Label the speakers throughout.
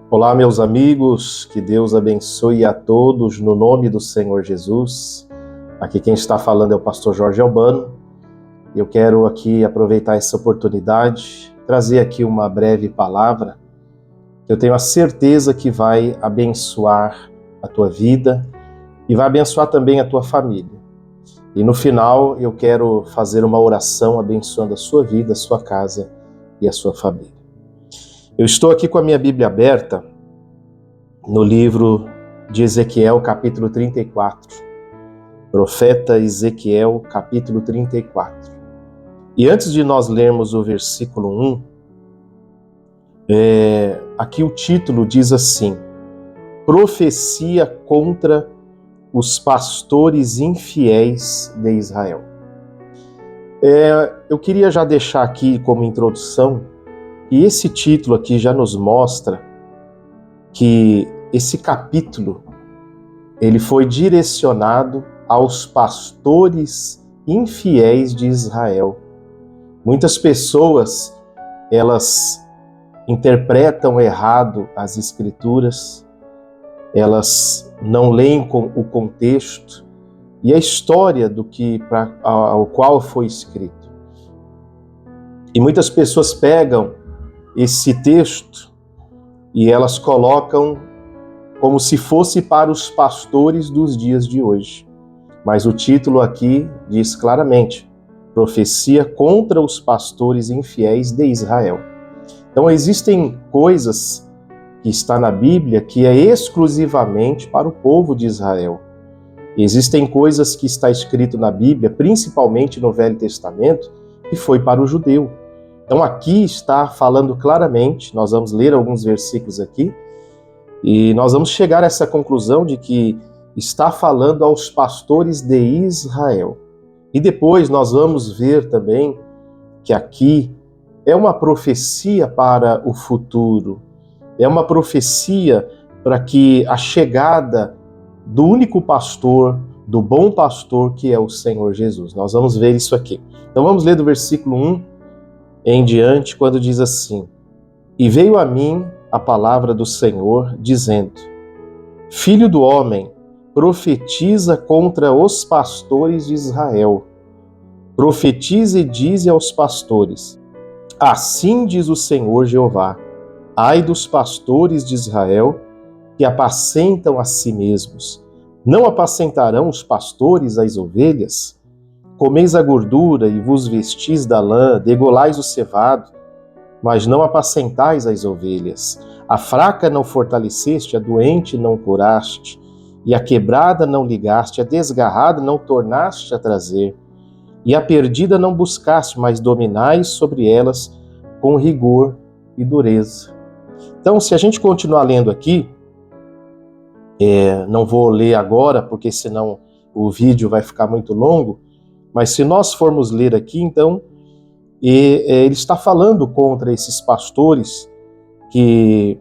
Speaker 1: Olá, meus amigos, que Deus abençoe a todos no nome do Senhor Jesus. Aqui quem está falando é o pastor Jorge Albano. Eu quero aqui aproveitar essa oportunidade, trazer aqui uma breve palavra que eu tenho a certeza que vai abençoar a tua vida e vai abençoar também a tua família. E no final eu quero fazer uma oração abençoando a sua vida, a sua casa e a sua família. Eu estou aqui com a minha Bíblia aberta no livro de Ezequiel, capítulo 34. Profeta Ezequiel, capítulo 34. E antes de nós lermos o versículo 1, aqui o título diz assim: Profecia contra os pastores infiéis de Israel. Eu queria já deixar aqui como introdução que esse título aqui já nos mostra que esse capítulo ele foi direcionado aos pastores infiéis de Israel. Muitas pessoas, elas interpretam errado as escrituras, elas não leem o contexto e a história ao qual foi escrito. E muitas pessoas pegam esse texto e elas colocam como se fosse para os pastores dos dias de hoje. Mas o título aqui diz claramente: Profecia contra os pastores infiéis de Israel. Então existem coisas que está na Bíblia que é exclusivamente para o povo de Israel. Existem coisas que está escrito na Bíblia, principalmente no Velho Testamento, que foi para o judeu. Então aqui está falando claramente, nós vamos ler alguns versículos aqui, e nós vamos chegar a essa conclusão de que está falando aos pastores de Israel. E depois nós vamos ver também que aqui é uma profecia para o futuro, é uma profecia para que a chegada do único pastor, do bom pastor que é o Senhor Jesus. Nós vamos ver isso aqui. Então vamos ler do versículo 1 em diante, quando diz assim: E veio a mim a palavra do Senhor, dizendo: Filho do homem, profetiza contra os pastores de Israel. Profetiza e dize aos pastores: Assim diz o Senhor Jeová: Ai dos pastores de Israel, que apacentam a si mesmos. Não apacentarão os pastores as ovelhas? Comeis a gordura e vos vestis da lã, degolais o cevado, mas não apacentais as ovelhas. A fraca não fortaleceste, a doente não curaste, e a quebrada não ligaste, a desgarrada não tornaste a trazer, e a perdida não buscaste, mas dominais sobre elas com rigor e dureza. Então, se a gente continuar lendo aqui, não vou ler agora, porque senão o vídeo vai ficar muito longo, mas se nós formos ler aqui, então, ele está falando contra esses pastores que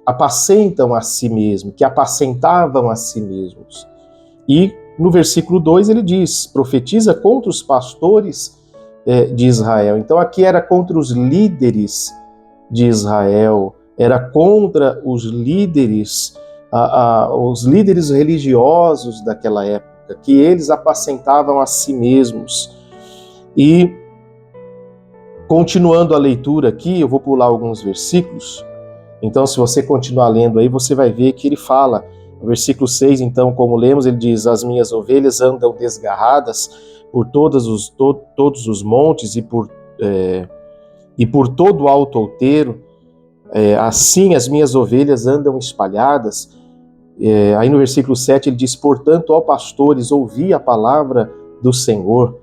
Speaker 1: apacentam a si mesmos, que apacentavam a si mesmos. E no versículo 2 ele diz: profetiza contra os pastores de Israel. Então aqui era contra os líderes de Israel, era contra os líderes religiosos daquela época, que eles apacentavam a si mesmos. E continuando a leitura aqui, eu vou pular alguns versículos. Então, se você continuar lendo aí, você vai ver que ele fala, no versículo 6, então, como lemos, ele diz: As minhas ovelhas andam desgarradas por todos os montes e por todo o alto outeiro, assim as minhas ovelhas andam espalhadas. Aí no versículo 7 ele diz: Portanto, ó pastores, ouvi a palavra do Senhor.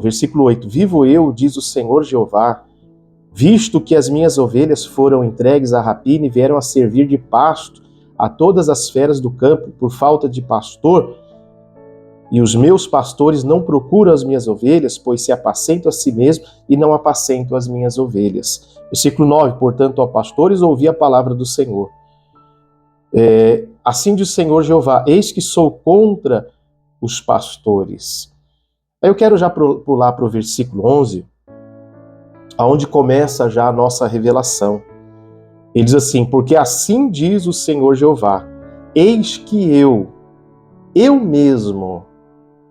Speaker 1: Versículo 8, vivo eu, diz o Senhor Jeová, visto que as minhas ovelhas foram entregues à rapina e vieram a servir de pasto a todas as feras do campo por falta de pastor, e os meus pastores não procuram as minhas ovelhas, pois se apacentam a si mesmos e não apacentam as minhas ovelhas. Versículo 9, portanto, ó pastores, ouvi a palavra do Senhor. Assim diz o Senhor Jeová: eis que sou contra os pastores. Aí eu quero já pular para o versículo 11, onde começa já a nossa revelação. Ele diz assim: porque assim diz o Senhor Jeová, eis que eu mesmo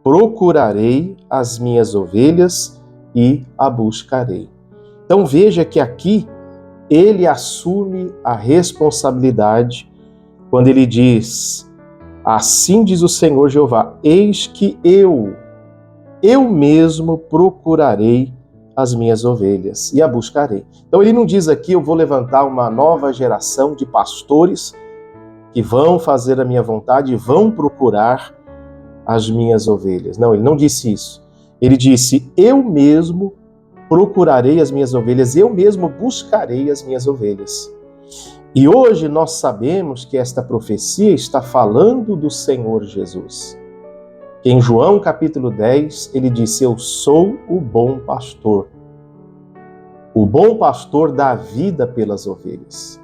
Speaker 1: procurarei as minhas ovelhas e a buscarei. Então veja que aqui ele assume a responsabilidade quando ele diz: assim diz o Senhor Jeová, eis que eu mesmo procurarei as minhas ovelhas e a buscarei. Então ele não diz aqui: eu vou levantar uma nova geração de pastores que vão fazer a minha vontade e vão procurar as minhas ovelhas. Não, ele não disse isso. Ele disse: eu mesmo procurarei as minhas ovelhas, eu mesmo buscarei as minhas ovelhas. E hoje nós sabemos que esta profecia está falando do Senhor Jesus. Que em João capítulo 10, ele disse: eu sou o bom pastor. O bom pastor dá vida pelas ovelhas.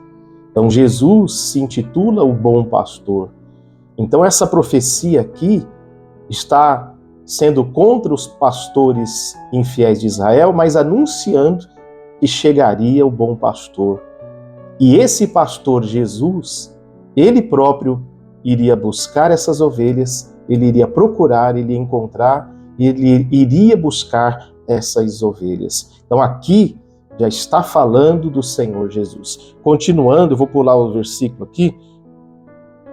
Speaker 1: Então Jesus se intitula o bom pastor. Então essa profecia aqui está sendo contra os pastores infiéis de Israel, mas anunciando que chegaria o bom pastor. E esse pastor Jesus, ele próprio iria buscar essas ovelhas, ele iria procurar, ele ia encontrar, ele iria buscar essas ovelhas. Então aqui já está falando do Senhor Jesus. Continuando, eu vou pular o versículo aqui.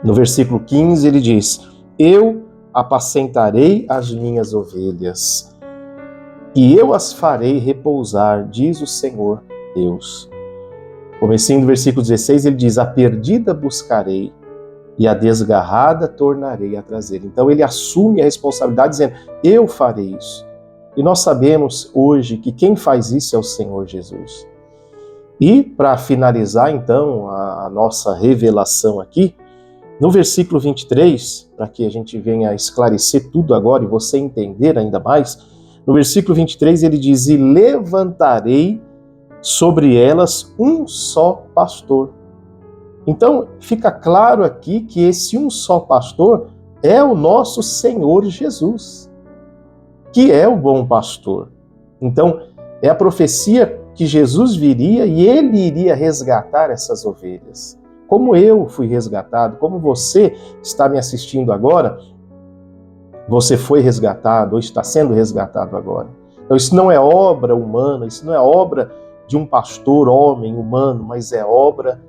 Speaker 1: No versículo 15 ele diz: eu apacentarei as minhas ovelhas e eu as farei repousar, diz o Senhor Deus. Comecinho do versículo 16 ele diz: a perdida buscarei e a desgarrada tornarei a trazer. Então ele assume a responsabilidade dizendo: eu farei isso. E nós sabemos hoje que quem faz isso é o Senhor Jesus. E para finalizar então a nossa revelação aqui, no versículo 23, para que a gente venha esclarecer tudo agora e você entender ainda mais, no versículo 23 ele diz: e levantarei sobre elas um só pastor. Então fica claro aqui que esse um só pastor é o nosso Senhor Jesus, que é o bom pastor. Então é a profecia que Jesus viria e ele iria resgatar essas ovelhas. Como eu fui resgatado, como você está me assistindo agora, você foi resgatado ou está sendo resgatado agora. Então isso não é obra humana, isso não é obra de um pastor, homem, humano, mas é obra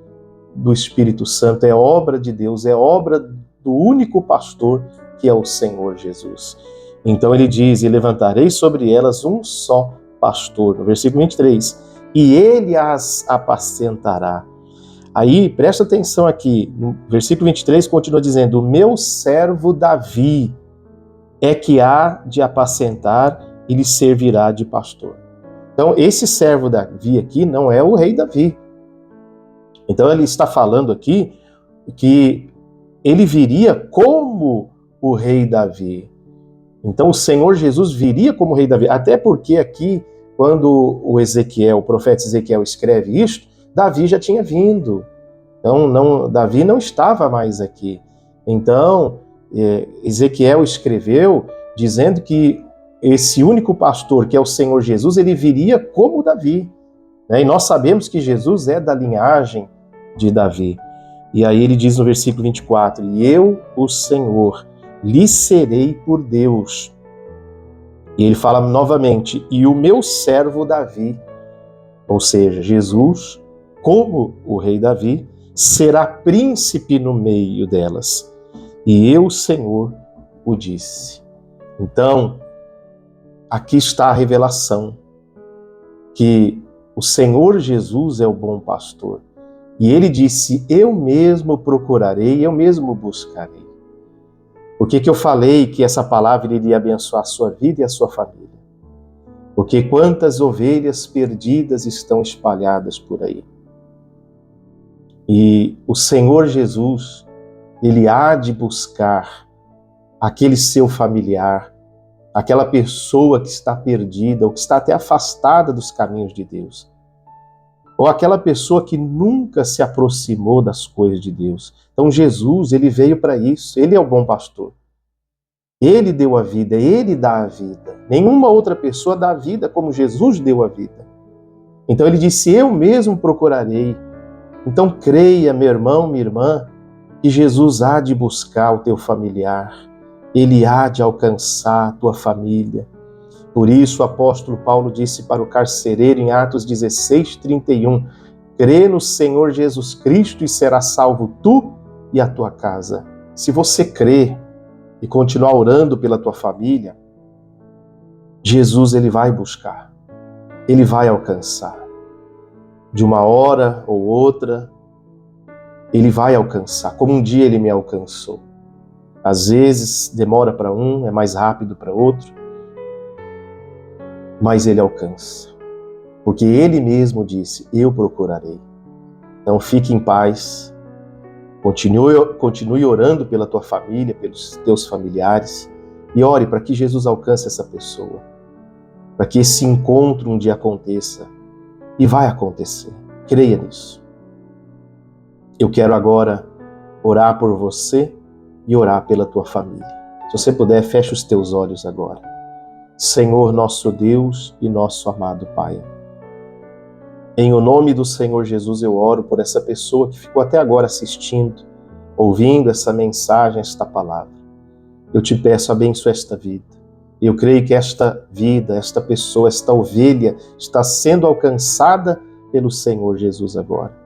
Speaker 1: do Espírito Santo, é obra de Deus, é obra do único pastor que é o Senhor Jesus. Então ele diz: e levantarei sobre elas um só pastor, no versículo 23, e ele as apacentará. Aí, presta atenção aqui, no versículo 23 continua dizendo: o meu servo Davi é que há de apacentar e lhe servirá de pastor. Então, esse servo Davi aqui não é o rei Davi. Então, ele está falando aqui que ele viria como o rei Davi. Então, o Senhor Jesus viria como o rei Davi. Até porque aqui, quando o profeta Ezequiel escreve isto, Davi já tinha vindo. Então, Davi não estava mais aqui. Então, Ezequiel escreveu dizendo que esse único pastor, que é o Senhor Jesus, ele viria como Davi. Né? E nós sabemos que Jesus é da linhagem de Davi. E aí ele diz no versículo 24: e eu, o Senhor, lhe serei por Deus. E ele fala novamente: e o meu servo Davi, ou seja, Jesus, como o rei Davi, será príncipe no meio delas. E eu, Senhor, o disse. Então, aqui está a revelação que o Senhor Jesus é o bom pastor. E ele disse: eu mesmo procurarei, eu mesmo buscarei. Por que eu falei que essa palavra iria abençoar a sua vida e a sua família? Porque quantas ovelhas perdidas estão espalhadas por aí. E o Senhor Jesus, ele há de buscar aquele seu familiar, aquela pessoa que está perdida ou que está até afastada dos caminhos de Deus. Ou aquela pessoa que nunca se aproximou das coisas de Deus. Então Jesus, ele veio para isso, ele é o bom pastor. Ele deu a vida, ele dá a vida. Nenhuma outra pessoa dá a vida como Jesus deu a vida. Então ele disse: eu mesmo procurarei Então creia, meu irmão, minha irmã, que Jesus há de buscar o teu familiar, Ele há de alcançar a tua família. Por isso o apóstolo Paulo disse para o carcereiro em Atos 16:31, crê no Senhor Jesus Cristo e serás salvo tu e a tua casa. Se você crê e continuar orando pela tua família, Jesus ele vai buscar, ele vai alcançar. De uma hora ou outra, ele vai alcançar, como um dia ele me alcançou. Às vezes demora para um, é mais rápido para outro, mas ele alcança. Porque ele mesmo disse, eu procurarei. Então fique em paz, continue orando pela tua família, pelos teus familiares, e ore para que Jesus alcance essa pessoa, para que esse encontro um dia aconteça, e vai acontecer, creia nisso. Eu quero agora orar por você e orar pela tua família. Se você puder, feche os teus olhos agora. Senhor nosso Deus e nosso amado Pai, em o nome do Senhor Jesus eu oro por essa pessoa que ficou até agora assistindo, ouvindo essa mensagem, esta palavra. Eu te peço, abençoa esta vida. Eu creio que esta vida, esta pessoa, esta ovelha está sendo alcançada pelo Senhor Jesus agora.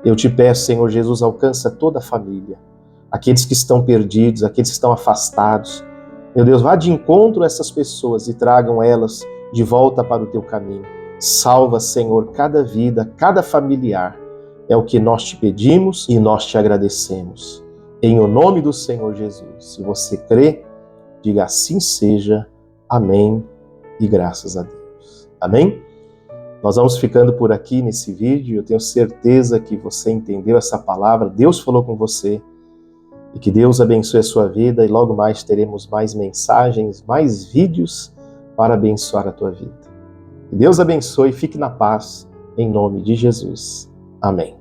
Speaker 1: Eu te peço, Senhor Jesus, alcança toda a família, aqueles que estão perdidos, aqueles que estão afastados. Meu Deus, vá de encontro a essas pessoas e tragam elas de volta para o teu caminho. Salva, Senhor, cada vida, cada familiar. É o que nós te pedimos e nós te agradecemos. Em o nome do Senhor Jesus. Se você crê, diga assim seja. Amém e graças a Deus. Amém? Nós vamos ficando por aqui nesse vídeo. Eu tenho certeza que você entendeu essa palavra. Deus falou com você. E que Deus abençoe a sua vida. E logo mais teremos mais mensagens, mais vídeos para abençoar a tua vida. Que Deus abençoe e fique na paz. Em nome de Jesus. Amém.